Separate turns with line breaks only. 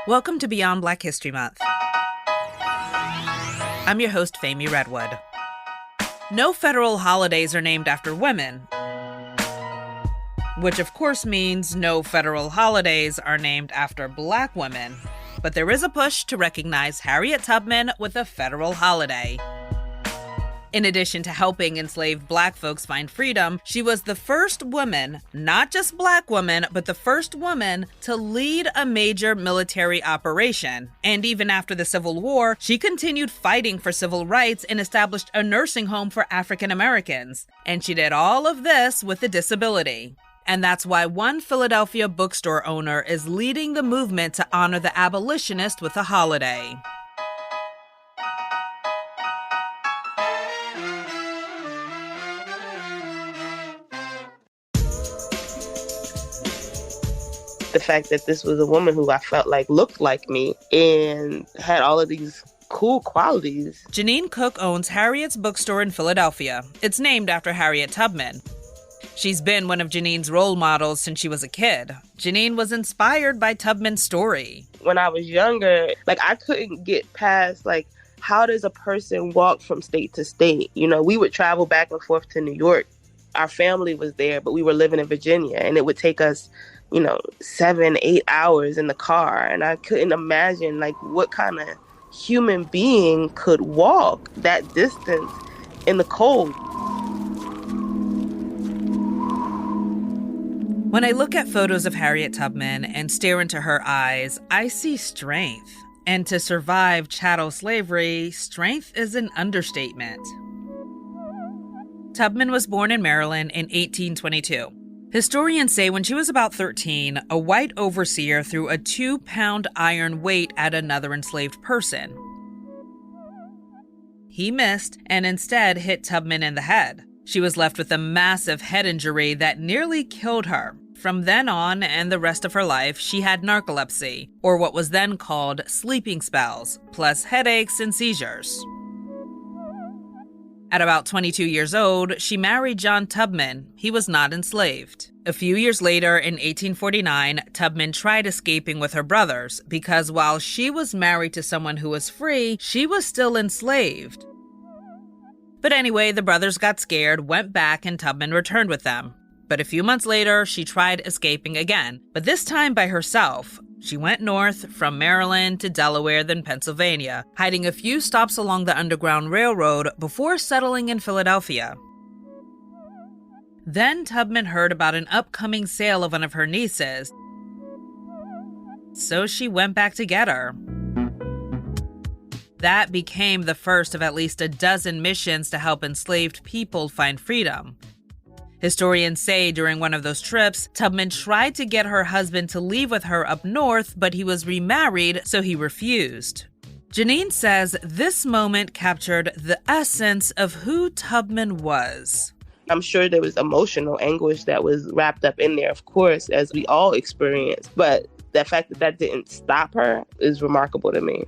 Welcome to Beyond Black History Month. I'm your host, Femi Redwood. No federal holidays are named after women, which of course means no federal holidays are named after Black women. But there is a push to recognize Harriet Tubman with a federal holiday. In addition to helping enslaved Black folks find freedom, she was the first woman, not just Black woman, but the first woman to lead a major military operation. And even after the Civil War, she continued fighting for civil rights and established a nursing home for African Americans. And she did all of this with a disability. And that's why one Philadelphia bookstore owner is leading the movement to honor the abolitionist with a holiday.
The fact that this was a woman who I felt like looked like me and had all of these cool qualities.
Janine Cook owns Harriet's bookstore in Philadelphia. It's named after Harriet Tubman. She's been one of Janine's role models since she was a kid. Janine was inspired by Tubman's story.
When I was younger, I couldn't get past, how does a person walk from state to state? We would travel back and forth to New York. Our family was there, but we were living in Virginia, and it would take us 7-8 hours in the car. And I couldn't imagine what kind of human being could walk that distance in the cold.
When I look at photos of Harriet Tubman and stare into her eyes, I see strength. And to survive chattel slavery, strength is an understatement. Tubman was born in Maryland in 1822. Historians say when she was about 13, a white overseer threw a 2-pound iron weight at another enslaved person. He missed and instead hit Tubman in the head. She was left with a massive head injury that nearly killed her. From then on and the rest of her life, she had narcolepsy, or what was then called sleeping spells, plus headaches and seizures. At about 22 years old, she married John Tubman. He was not enslaved. A few years later, in 1849, Tubman tried escaping with her brothers because while she was married to someone who was free, she was still enslaved. But anyway, the brothers got scared, went back, and Tubman returned with them. But a few months later, she tried escaping again, but this time by herself. She went north from Maryland to Delaware, then Pennsylvania, hiding a few stops along the Underground Railroad before settling in Philadelphia. Then Tubman heard about an upcoming sale of one of her nieces, so she went back to get her. That became the first of at least a dozen missions to help enslaved people find freedom. Historians say during one of those trips, Tubman tried to get her husband to leave with her up north, but he was remarried, so he refused. Janine says this moment captured the essence of who Tubman was.
I'm sure there was emotional anguish that was wrapped up in there, of course, as we all experience. But the fact that didn't stop her is remarkable to me.